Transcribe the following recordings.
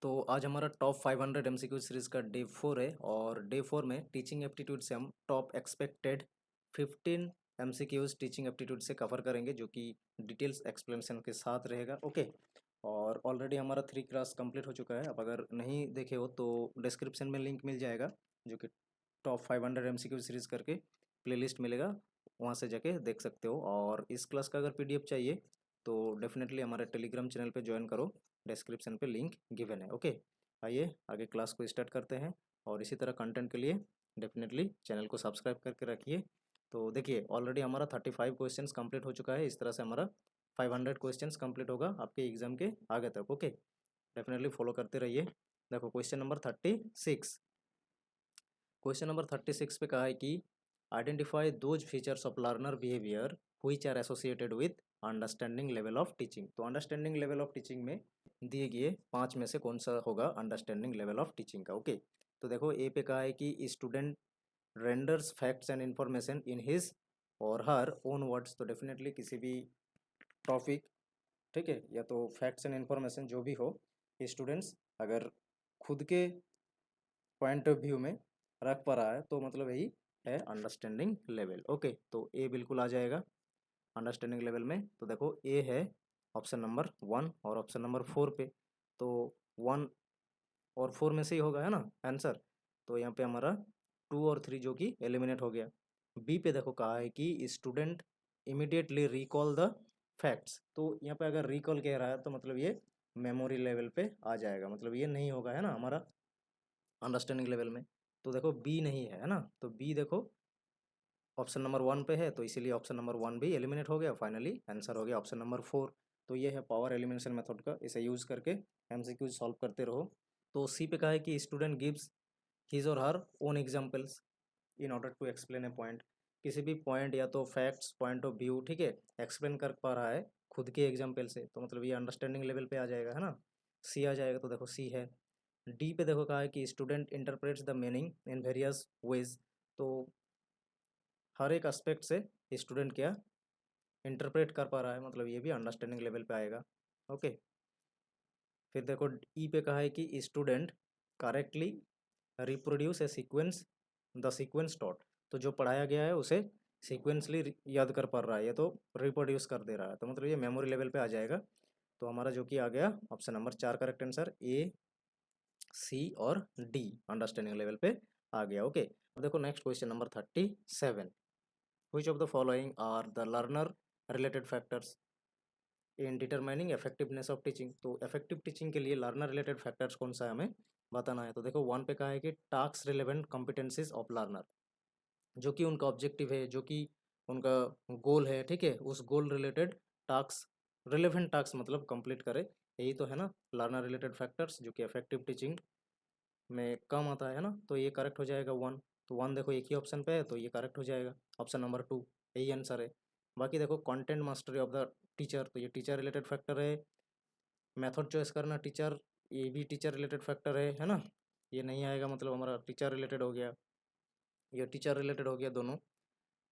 तो आज हमारा टॉप 500 एमसीक्यू सीरीज़ का डे 4 है और डे 4 में टीचिंग एप्टीट्यूड से हम top expected 15 MCQs teaching aptitude से कवर करेंगे जो कि डिटेल्स एक्सप्लेनेशन के साथ रहेगा। ओके, और ऑलरेडी हमारा 3 क्लास कंप्लीट हो चुका है। अब अगर नहीं देखे हो तो डिस्क्रिप्शन में लिंक मिल जाएगा जो कि टॉप 500 एमसीक्यू सीरीज़ करके प्लेलिस्ट मिलेगा, वहाँ से जाके देख सकते हो। और इस क्लास का अगर पीडीएफ चाहिए तो डेफिनेटली हमारे टेलीग्राम चैनल पे ज्वाइन करो, डिस्क्रिप्शन पे लिंक गिवन है। ओके, आइए आगे क्लास को स्टार्ट करते हैं और इसी तरह कंटेंट के लिए डेफिनेटली चैनल को सब्सक्राइब करके रखिए। तो देखिए ऑलरेडी हमारा 35 क्वेश्चंस कंप्लीट हो चुका है। इस तरह से हमारा 500 क्वेश्चंस कंप्लीट होगा आपके एग्जाम के आगे तक। ओके, डेफिनेटली फॉलो करते रहिए। देखो क्वेश्चन नंबर 36, क्वेश्चन नंबर 36 पे कहा है कि identify those features of learner behaviour which are associated with understanding level of teaching. तो अंडरस्टैंडिंग लेवल ऑफ टीचिंग में दिए गए 5 में से कौन सा होगा अंडरस्टैंडिंग लेवल ऑफ टीचिंग का। ओके, तो देखो ए पे कहा है कि student renders facts and information in his or her own words. तो डेफिनेटली किसी भी टॉपिक, ठीक है, या तो फैक्ट्स एंड इन्फॉर्मेशन जो भी हो, स्टूडेंट्स अगर खुद के पॉइंट ऑफ व्यू में रख पा रहा है तो मतलब यही है अंडरस्टैंडिंग लेवल। ओके, तो ए बिल्कुल आ जाएगा अंडरस्टैंडिंग लेवल में। तो देखो ए है ऑप्शन नंबर 1 और ऑप्शन नंबर 4 पे, तो 1 और 4 में से ही होगा, है ना आंसर। तो यहाँ पे हमारा 2 और 3 जो कि एलिमिनेट हो गया। बी पे देखो कहा है कि student immediately recall the facts. तो यहाँ पे अगर रिकॉल कह रहा है तो मतलब ये मेमोरी लेवल पे आ जाएगा, मतलब ये नहीं होगा, है ना, हमारा अंडरस्टैंडिंग लेवल में। तो देखो बी नहीं है ना, तो बी देखो ऑप्शन नंबर 1 पे है, तो इसीलिए ऑप्शन नंबर 1 भी एलिमिनेट हो गया। फाइनली आंसर हो गया ऑप्शन नंबर 4। तो ये है पावर एलिमिनेशन मेथड का, इसे यूज़ करके एमसीक्यू सॉल्व करते रहो। तो सी पे कहा है कि student gives his or her own examples in order to explain a point. किसी भी पॉइंट या तो फैक्ट्स, पॉइंट ऑफ व्यू, ठीक है, एक्सप्लेन कर पा रहा है खुद के एग्जाम्पल से, तो मतलब ये अंडरस्टैंडिंग लेवल पे आ जाएगा, है ना। सी आ जाएगा, तो देखो सी है। डी पे देखो कहा है कि student interprets the meaning in various ways. तो हर एक एस्पेक्ट से स्टूडेंट क्या इंटरप्रेट कर पा रहा है, मतलब ये भी अंडरस्टैंडिंग लेवल पे आएगा। ओके, फिर देखो ई पे कहा है कि student correctly reproduce A sequence the sequence taught. तो जो पढ़ाया गया है उसे सीक्वेंसली याद कर पा रहा है, ये तो रिप्रोड्यूस कर दे रहा है, तो मतलब ये मेमोरी लेवल पे आ जाएगा। तो हमारा जो कि आ गया ऑप्शन नंबर 4 करेक्ट आंसर, ए, सी और डी अंडरस्टैंडिंग लेवल पे आ गया। ओके, अब देखो next question number 37, which of the following are the learner related factors in determining effectiveness of teaching. तो इफेक्टिव टीचिंग के लिए लर्नर रिलेटेड फैक्टर्स कौन सा है हमें बताना है। तो देखो 1 पे कहा है कि task relevant competencies of learner, जो कि उनका ऑब्जेक्टिव है, जो कि उनका गोल है, ठीक है, उस गोल रिलेटेड टास्क, रिलेवेंट टास्क मतलब कंप्लीट करे, यही तो है ना लर्नर रिलेटेड फैक्टर्स, जो कि इफेक्टिव टीचिंग में कम आता है ना। तो ये करेक्ट हो जाएगा 1। तो 1 देखो एक ही ऑप्शन पे है, तो ये करेक्ट हो जाएगा ऑप्शन नंबर 2, यही आंसर है। बाकी देखो content mastery of the teacher, तो ये टीचर रिलेटेड फैक्टर है। मेथड चॉइस करना टीचर, ये भी टीचर रिलेटेड फैक्टर है ना। ये नहीं आएगा, मतलब हमारा टीचर रिलेटेड हो गया, ये टीचर रिलेटेड हो गया दोनों।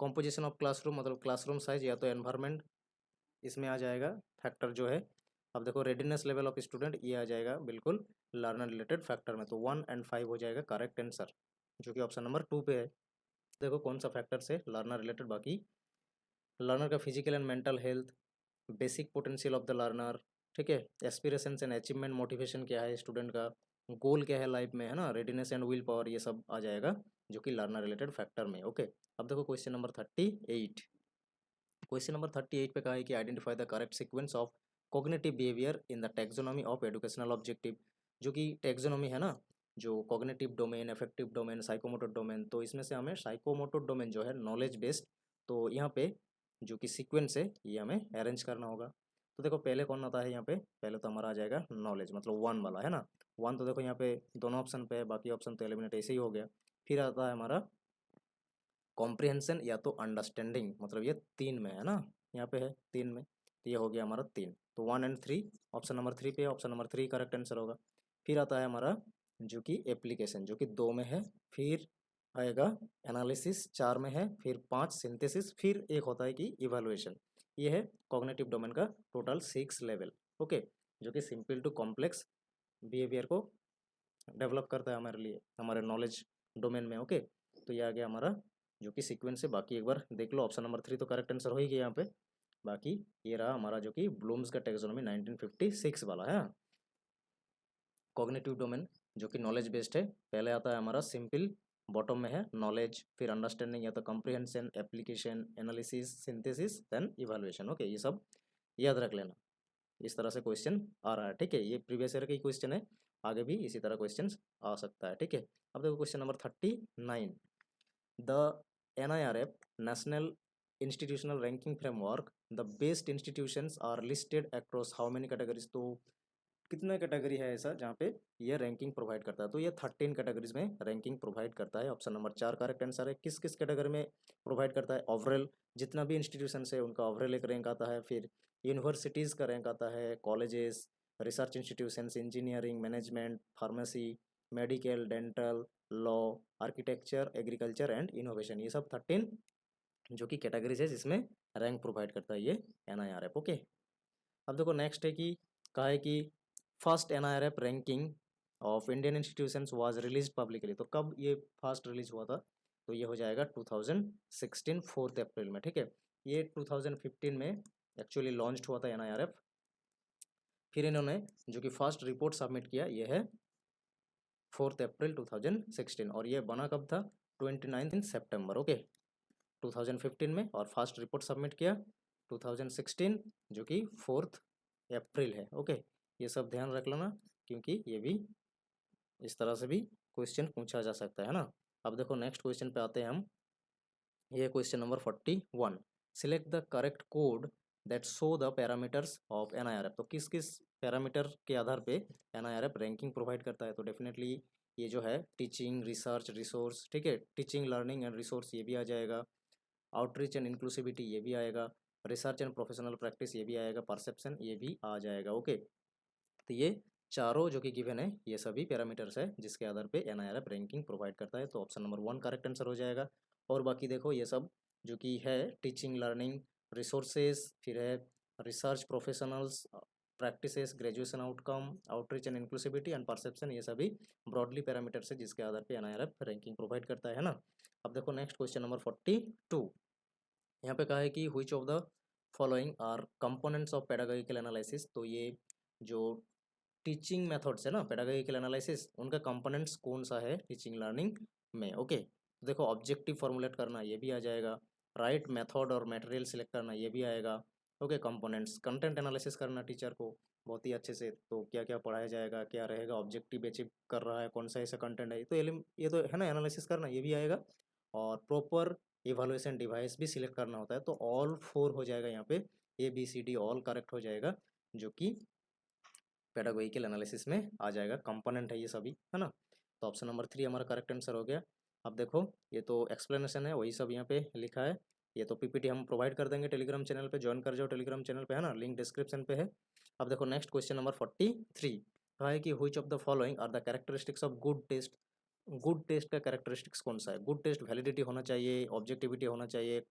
कॉम्पोजिशन ऑफ क्लासरूम, मतलब क्लासरूम साइज या तो एनवायरनमेंट, इसमें आ जाएगा फैक्टर जो है। अब देखो रेडीनेस लेवल ऑफ स्टूडेंट, ये आ जाएगा बिल्कुल लर्नर रिलेटेड फैक्टर में। तो 1 एंड 5 हो जाएगा करेक्ट आंसर, जो कि ऑप्शन नंबर 2 पे है। देखो कौन सा फैक्टर से लर्नर रिलेटेड, बाकी लर्नर का physical and mental health, basic potential of the learner, ठीक है, एस्पिरेशंस एंड अचीवमेंट, मोटिवेशन क्या है स्टूडेंट का, गोल क्या है लाइफ में, है ना, रेडीनेस एंड विल पावर, ये सब आ जाएगा जो कि लर्नर रिलेटेड फैक्टर में। ओके, अब देखो क्वेश्चन नंबर 38, क्वेश्चन नंबर 38 पे कहा है कि identify the correct sequence of cognitive behaviour in the taxonomy of educational objective. जो कि टैक्सोनॉमी है ना, जो cognitive domain, affective domain, psychomotor domain, तो इसमें से हमें साइकोमोटर डोमेन जो है नॉलेज बेस्ड, तो यहाँ पे जो कि सीक्वेंस है ये हमें अरेंज करना होगा। तो देखो पहले कौन आता है यहाँ पे, पहले तो हमारा आ जाएगा नॉलेज, मतलब 1 वाला, है ना। 1 तो देखो यहाँ पे दोनों ऑप्शन पे है, बाकी ऑप्शन तो एलिमिनेट ऐसे ही हो गया। फिर आता है हमारा कॉम्प्रिहेंशन या तो अंडरस्टैंडिंग, मतलब ये 3 में है ना, यहाँ पे है 3 में, तो ये हो गया हमारा 3। तो 1 एंड 3 ऑप्शन नंबर 3 पे, ऑप्शन नंबर 3 करेक्ट आंसर होगा। फिर आता है हमारा जो कि एप्लीकेशन, जो कि 2 में है। फिर आएगा एनालिसिस, 4 में है। फिर 5 सिंथेसिस, फिर एक होता है कि इवैल्यूएशन। ये है कॉग्निटिव डोमेन का टोटल 6 लेवल। ओके, जो कि सिंपल टू कॉम्प्लेक्स बिहेवियर को डेवलप करता है हमारे लिए, हमारे नॉलेज डोमेन में। ओके, तो ये आ गया हमारा जो कि सीक्वेंस है। बाकी एक बार देख लो, ऑप्शन नंबर 3 तो करेक्ट आंसर हो ही गया यहाँ पे। बाकी ये रहा हमारा जो कि ब्लूम्स का टैक्सोनॉमी 1956 वाला है। कॉग्निटिव डोमेन जो कि नॉलेज बेस्ड है, पहले आता है हमारा सिंपल, बॉटम में है नॉलेज, फिर अंडरस्टैंडिंग या तो comprehension, application, analysis, synthesis, then evaluation. Okay, ये सब याद रख लेना। इस तरह से क्वेश्चन आ रहा है, ठीक है। ये प्रीवियस ईयर का ही क्वेश्चन है, आगे भी इसी तरह क्वेश्चन आ सकता है, ठीक है। अब देखो question number 39, the NIRF national institutional ranking framework, the best institutions are listed across how many categories. तो कितना कैटेगरी है ऐसा जहाँ पे ये रैंकिंग प्रोवाइड करता है? तो ये 13 कैटेगरीज में रैंकिंग प्रोवाइड करता है। ऑप्शन नंबर 4 करेक्ट आंसर है। किस किस कैटेगरी में प्रोवाइड करता है? ओवरऑल जितना भी इंस्टीट्यूशन है उनका ओवरऑल एक रैंक आता है, फिर यूनिवर्सिटीज़ का रैंक आता है, colleges, research institutions, engineering, management, pharmacy, medical, dental, law, architecture, agriculture and innovation. ये सब 13 जो कि कैटेगरीज है जिसमें रैंक प्रोवाइड करता है ये NIRF। ओके, अब देखो नेक्स्ट है कि कहा है कि first NIRF ranking of Indian institutions was release publicly. तो कब ये फर्स्ट रिलीज हुआ था? तो ये हो जाएगा 2016 4 अप्रैल में, ठीक है। ये 2015 में एक्चुअली लॉन्च हुआ था NIRF। फिर इन्होंने जो कि फर्स्ट रिपोर्ट सबमिट किया ये है 4 अप्रैल 2016, और ये बना कब था? 29 सितंबर। ओके, 2015 में, और फर्स्ट रिपोर्ट सबमिट किया 2016 जो कि 4 अप्रैल है। ओके, ये सब ध्यान रख लेना क्योंकि ये भी इस तरह से भी क्वेश्चन पूछा जा सकता है ना। अब देखो नेक्स्ट क्वेश्चन पे आते हैं हम। ये question number 41, select the correct code that show the parameters of NIRF। तो किस किस पैरामीटर के आधार पे NIRF रैंकिंग प्रोवाइड करता है? तो डेफिनेटली ये जो है टीचिंग, रिसर्च, रिसोर्स, ठीक है, टीचिंग, लर्निंग एंड रिसोर्स ये भी आ जाएगा, आउटरीच एंड इंक्लूसिविटी ये भी आएगा, रिसर्च एंड प्रोफेशनल प्रैक्टिस ये भी आएगा, परसेप्शन ये भी आ जाएगा। ओके, तो ये चारों जो कि गिवन है ये सभी पैरामीटर्स है जिसके आधार पे NIRF रैंकिंग प्रोवाइड करता है। तो ऑप्शन नंबर 1 करेक्ट आंसर हो जाएगा। और बाकी देखो ये सब जो कि है टीचिंग, लर्निंग, रिसोर्सेज, फिर है research, professionals, practices, graduation outcome, outreach and inclusivity and perception, ये सभी ब्रॉडली पैरामीटर्स है जिसके आधार पे NIRF रैंकिंग प्रोवाइड करता है ना। अब देखो नेक्स्ट क्वेश्चन नंबर 42, यहाँ पे कहा है कि which of the following are components of pedagogical analysis. तो ये जो टीचिंग मेथड्स है ना, पेडागोगिकल एनालिसिस, उनका कंपोनेंट्स कौन सा है टीचिंग लर्निंग में? ओके, तो देखो ऑब्जेक्टिव फॉर्मुलेट करना ये भी आ जाएगा, राइट मेथड और मटेरियल सिलेक्ट करना ये भी आएगा। ओके, कंपोनेंट्स, कंटेंट एनालिसिस करना टीचर को बहुत ही अच्छे से, तो क्या क्या पढ़ाया जाएगा, क्या रहेगा, ऑब्जेक्टिव अचीव कर रहा है, कौन सा ऐसा कंटेंट है, तो ये तो है ना एनालिसिस करना, ये भी आएगा। और प्रॉपर इवैल्यूएशन डिवाइस भी सिलेक्ट करना होता है। तो ऑल 4 हो जाएगा यहाँ पे, ABCD ऑल करेक्ट हो जाएगा, जो कि पेडागोगिकल एनालिसिस में आ जाएगा, कंपोनेंट है ये सभी, है ना। तो ऑप्शन नंबर 3 हमारा करेक्ट आंसर हो गया। अब देखो ये तो एक्सप्लेनेशन है, वही सब यहाँ पे लिखा है। ये तो PPT हम प्रोवाइड कर देंगे टेलीग्राम चैनल पे, ज्वाइन कर जाओ टेलीग्राम चैनल पे, है ना, लिंक डिस्क्रिप्शन पे है। अब देखो नेक्स्ट क्वेश्चन नंबर 43, कहा है कि which of the following are the characteristics of good test. Good test का कैरेक्टरिस्टिक्स कौन सा है? गुड टेस्ट वैलिडिटी होना चाहिए, ऑब्जेक्टिविटी होना चाहिए,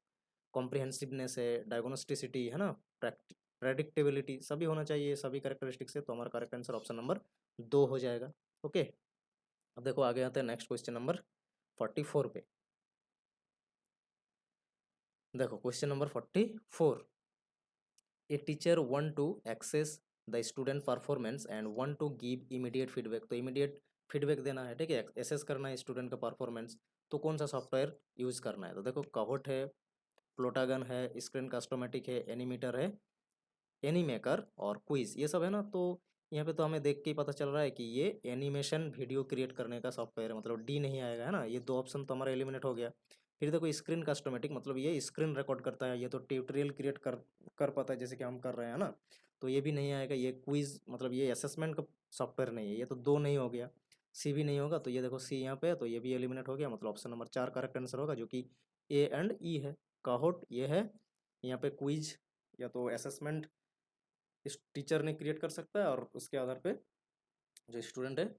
कॉम्प्रिहेंसिवनेस है, डायग्नोस्टिसिटी है ना, प्रेडिक्टेबिलिटी सभी होना चाहिए, सभी कैरेक्टरिस्टिक्स है। तो हमारा करेक्ट आंसर ऑप्शन नंबर 2 हो जाएगा। ओके, अब देखो आगे आते हैं नेक्स्ट क्वेश्चन नंबर 44 पे। देखो question number 44, a teacher want to access the student performance and want to give immediate feedback. तो इमीडिएट फीडबैक देना है, ठीक है, एसेस करना है स्टूडेंट का परफॉर्मेंस, तो कौन सा सॉफ्टवेयर यूज करना है? तो देखो काहोट है, प्लोटागन है, स्क्रीन कास्टोमेटिक है, एनिमीटर है, एनीमेकर और क्विज, ये सब है ना। तो यहाँ पे तो हमें देख के ही पता चल रहा है कि ये एनिमेशन वीडियो क्रिएट करने का सॉफ्टवेयर है, मतलब डी नहीं आएगा, है ना। ये 2 ऑप्शन तो हमारा एलिमिनेट हो गया। फिर देखो स्क्रीन कास्टोमेटिक, मतलब ये स्क्रीन रिकॉर्ड करता है, ये तो ट्यूटोरियल क्रिएट कर पाता है जैसे कि हम कर रहे हैं ना, तो ये भी नहीं आएगा। ये क्विज मतलब ये असेसमेंट का सॉफ्टवेयर नहीं है, ये तो 2 नहीं हो गया। सी भी नहीं होगा, तो ये देखो सी यहाँ पे है, तो ये भी एलिमिनेट हो गया, मतलब ऑप्शन नंबर 4 करेक्ट आंसर होगा, जो कि A एंड E है। काहोट ये है, यहाँ पे क्विज या तो असेसमेंट इस टीचर ने क्रिएट कर सकता है, और उसके आधार पे जो स्टूडेंट है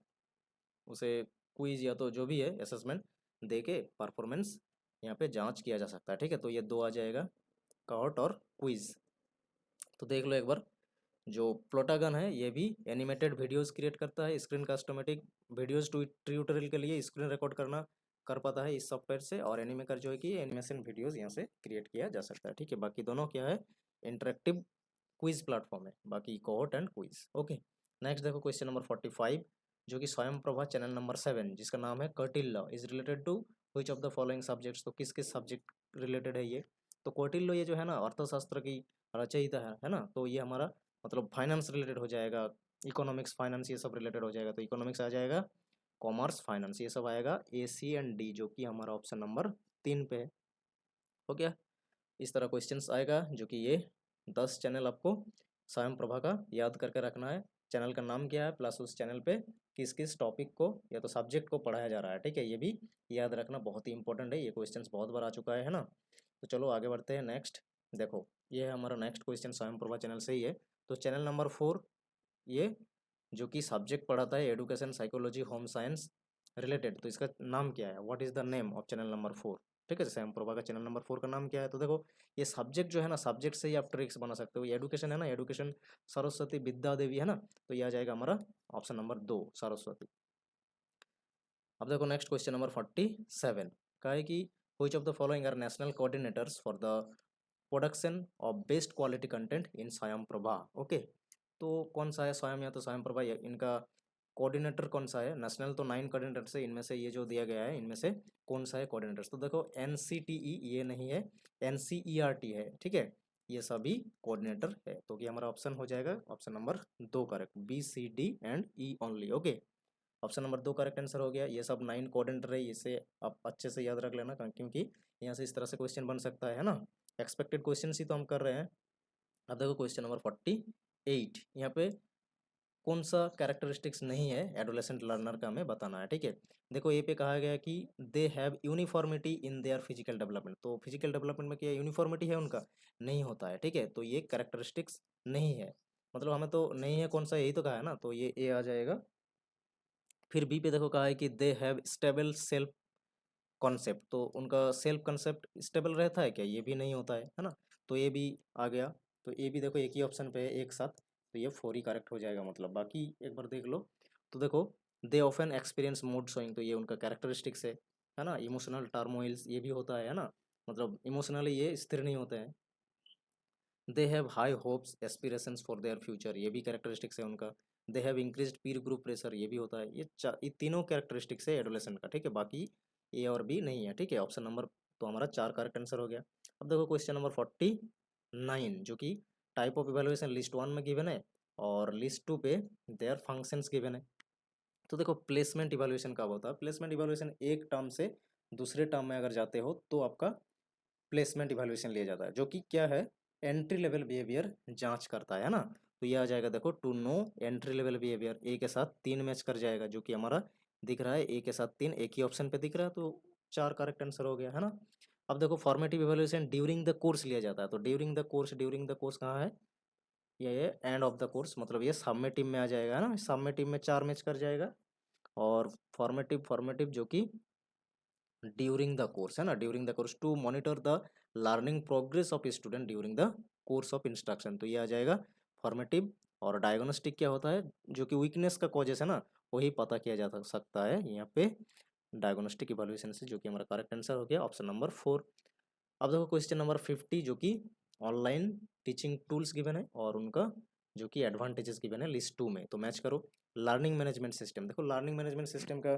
उसे क्विज या तो जो भी है असेसमेंट दे के परफॉर्मेंस यहाँ पे जांच किया जा सकता है, ठीक है। तो ये 2 आ जाएगा, काउट और क्विज। तो देख लो एक बार जो प्लोटागन है ये भी एनिमेटेड वीडियोस क्रिएट करता है, स्क्रीन कास्टोमेटिक वीडियोस ट्यूटोरियल के लिए स्क्रीन रिकॉर्ड करना कर पाता है इस सॉफ्टवेयर से, और एनिमेकर जो है कि एनिमेशन वीडियोस यहाँ से क्रिएट किया जा सकता है। ठीक है, बाकी दोनों क्या है, इंटरेक्टिव क्विज प्लेटफॉर्म है, बाकी cohort and quiz. Okay, next देखो क्वेश्चन नंबर 45 जो कि स्वयं प्रभा चैनल नंबर 7 जिसका नाम है कर्टिल्ला is related to which of the following subjects. तो किस किस सब्जेक्ट रिलेटेड है ये, तो कौटिल्य ये जो है ना अर्थशास्त्र की रचयिता है ना, तो ये हमारा मतलब फाइनेंस रिलेटेड हो जाएगा, इकोनॉमिक्स फाइनेंस ये सब रिलेटेड हो जाएगा, तो इकोनॉमिक्स आ जाएगा, कॉमर्स फाइनेंस ये सब आएगा, ए सी एंड डी जो कि हमारा ऑप्शन नंबर 3 पे है। हो गया, इस तरह क्वेश्चंस आएगा जो कि ये 10 चैनल आपको स्वयं प्रभा का याद करके रखना है, चैनल का नाम क्या है प्लस उस चैनल पे किस किस टॉपिक को या तो सब्जेक्ट को पढ़ाया जा रहा है। ठीक है, ये भी याद रखना बहुत ही इंपॉर्टेंट है, ये क्वेश्चंस बहुत बार आ चुका है ना। तो चलो आगे बढ़ते हैं। नेक्स्ट देखो, ये है हमारा नेक्स्ट क्वेश्चन स्वयं प्रभा चैनल से ही है। तो चैनल नंबर 4 ये जो कि सब्जेक्ट पढ़ाता है education psychology home science related, तो इसका नाम क्या है, what is the name of channel number 4। ठीक है, स्वयं प्रभा का चैनल नंबर 4 का नाम क्या है, तो देखो ये सब्जेक्ट जो है ना, सब्जेक्ट से ही आप ट्रिक्स बना सकते हो। ये एडुकेशन है ना, एडुकेशन सरस्वती विद्या देवी है ना, तो ये आ जाएगा हमारा ऑप्शन नंबर 2 सरस्वती। अब देखो नेक्स्ट क्वेश्चन नंबर 47 का है कि which of the following are national coordinators for the production of best quality content in Swayam Prabha. Okay, तो कौन सा है स्वयं या तो स्वयं प्रभा, इनका कोऑर्डिनेटर कौन सा है, नेशनल तो 9 कोऑर्डिनेटर से, इनमें से ये जो दिया गया है इनमें से कौन सा है कोऑर्डिनेटर्स, तो देखो NCTE ये नहीं है, NCERT है। ठीक है, ये सभी कोऑर्डिनेटर है, तो कि हमारा ऑप्शन हो जाएगा option number 2 correct, BCD and E only. Okay, option number 2 correct answer हो गया। ये सब 9 कोऑर्डिनेटर है, इसे आप अच्छे से याद रख लेना क्योंकि यहाँ से इस तरह से क्वेश्चन बन सकता है ना, एक्सपेक्टेड क्वेश्चन ही तो हम कर रहे हैं। अब देखो क्वेश्चन नंबर 48, यहाँ पे कौन सा कैरेक्टरिस्टिक्स नहीं है एडोलेसेंट लर्नर का हमें बताना है। ठीक है, देखो ये पे कहा गया है कि they have uniformity in their physical development, तो फिजिकल डेवलपमेंट में क्या यूनिफॉर्मिटी है उनका, नहीं होता है। ठीक है, तो ये कैरेक्टरिस्टिक्स नहीं है, मतलब हमें तो नहीं है कौन सा, यही तो कहा है ना, तो ये ए आ जाएगा। फिर बी पे देखो कहा है कि they have stable self concept, तो उनका सेल्फ कॉन्सेप्ट स्टेबल रहता है क्या, ये भी नहीं होता है ना, तो ये भी आ गया। तो ये भी देखो एक ही ऑप्शन पे है एक साथ, तो ये 4 ही करेक्ट हो जाएगा, मतलब बाकी एक बार देख लो। तो देखो they often experience mood swing, तो ये उनका कैरेक्टरिस्टिक्स है ना, इमोशनल टर्मोइल्स ये भी होता है ना, मतलब इमोशनली ये स्थिर नहीं होते हैं। They have high hopes aspirations for their future, ये भी कैरेक्टरिस्टिक्स है उनका। They have increased Pir group pressure, ये भी होता है। ये तीनों कैरेक्टरिस्टिक्स है एडोलेसेंट का। ठीक है, बाकी ए और बी नहीं है। ठीक है, ऑप्शन नंबर तो हमारा 4 करेक्ट आंसर हो गया। अब देखो क्वेश्चन नंबर 49 जो कि टाइप ऑफ इवेल्युएशन लिस्ट 1 में गिवन है और लिस्ट 2 पे देयर फंक्शंस गिवन है। तो देखो प्लेसमेंट इवेल्युएशन कब होता है, प्लेसमेंट इवेल्युएशन एक टर्म से दूसरे टर्म में अगर जाते हो तो आपका प्लेसमेंट इवैल्यूएशन लिया जाता है, जो कि क्या है, एंट्री लेवल बिहेवियर जांच करता है ना। तो ये आ जाएगा देखो to know entry level behaviour, A के साथ 3 मैच कर जाएगा, जो कि हमारा दिख रहा है ए के साथ 3 एक ही ऑप्शन पे दिख रहा है, तो 4 करेक्ट आंसर हो गया है ना। अब देखो formative evaluation during the course लिया जाता है, तो ड्यूरिंग द कोर्स कहाँ है, ये एंड ऑफ द कोर्स, मतलब ये सबमेटिव में आ जाएगा ना, सबमेटिव में 4 मैच कर जाएगा। और फॉर्मेटिव फॉर्मेटिव जो कि ड्यूरिंग द कोर्स है ना, during the course to monitor the learning progress of student during the course of instruction, तो ये आ जाएगा फॉर्मेटिव। और डायग्नोस्टिक क्या होता है, जो कि वीकनेस का कॉजेस है ना वही पता किया जा सकता है यहाँ पे डायग्नोस्टिक इवैल्यूएशन से, जो कि हमारा करेक्ट आंसर हो गया ऑप्शन नंबर 4। अब देखो क्वेश्चन नंबर 50 जो कि ऑनलाइन टीचिंग टूल्स गिवन है और उनका जो कि एडवांटेजेस गिवन है लिस्ट 2 में, तो मैच करो। लर्निंग मैनेजमेंट सिस्टम, देखो लर्निंग मैनेजमेंट सिस्टम का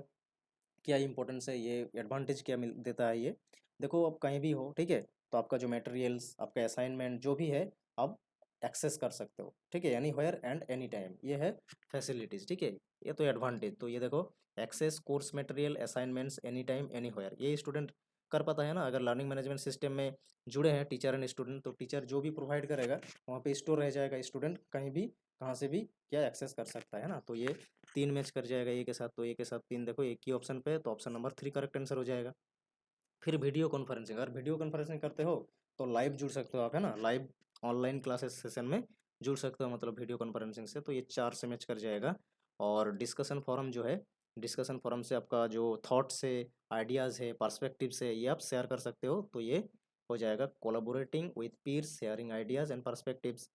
क्या इंपॉर्टेंस है, ये एडवांटेज क्या मिल देता है, ये देखो आप कहीं भी हो, ठीक है, तो आपका जो मटेरियल्स आपका असाइनमेंट जो भी है आप एक्सेस कर सकते हो। ठीक है, यानी व्हेयर एंड एनी टाइम, ये है फैसिलिटीज। ठीक है, ये तो एडवांटेज, तो ये देखो access course material assignments any time anywhere, ये स्टूडेंट कर पाता है ना, अगर लर्निंग मैनेजमेंट सिस्टम में जुड़े हैं टीचर एंड स्टूडेंट, तो टीचर जो भी प्रोवाइड करेगा वहाँ पे स्टोर रह जाएगा, स्टूडेंट कहीं भी कहाँ से भी क्या एक्सेस कर सकता है ना, तो ये 3 मैच कर जाएगा ए के साथ, तो ए के साथ 3 देखो एक ही ऑप्शन पे है, तो ऑप्शन नंबर 3 करेक्ट आंसर हो जाएगा। फिर वीडियो कॉन्फ्रेंसिंग, अगर वीडियो कॉन्फ्रेंसिंग करते हो तो लाइव जुड़ सकते हो आप, है ना, लाइव ऑनलाइन क्लासेस सेशन में जुड़ सकते हो, मतलब वीडियो कॉन्फ्रेंसिंग से, तो ये 4 से मैच कर जाएगा। और डिस्कशन फोरम जो है, डिस्कशन फोरम से आपका जो थॉट्स है, आइडियाज़ है, पर्सपेक्टिव्स है, ये आप शेयर कर सकते हो, तो ये हो जाएगा collaborating with peers sharing ideas and perspectives.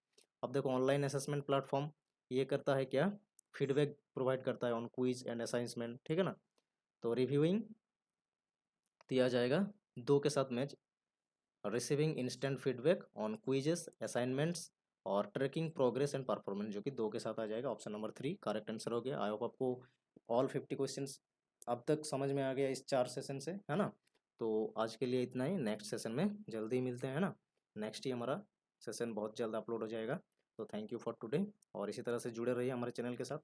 अब देखो ऑनलाइन असेसमेंट प्लेटफॉर्म ये करता है क्या, फीडबैक प्रोवाइड करता है ऑन क्विज एंड असाइनमेंट, ठीक है ना। तो रिव्यूइंग दिया जाएगा 2 के साथ match, receiving instant feedback on quizzes assignments और ट्रैकिंग प्रोग्रेस एंड परफॉर्मेंस, जो कि 2 के साथ आ जाएगा। ऑप्शन नंबर 3 करेक्ट आंसर हो गया। आई होप आपको ऑल 50 क्वेश्चंस अब तक समझ में आ गया इस 4 सेशन से, है ना। तो आज के लिए इतना ही, नेक्स्ट सेशन में जल्दी ही मिलते हैं ना। नेक्स्ट ही हमारा सेशन बहुत जल्द अपलोड हो जाएगा। तो थैंक यू फॉर टुडे, और इसी तरह से जुड़े रहिए हमारे चैनल के साथ।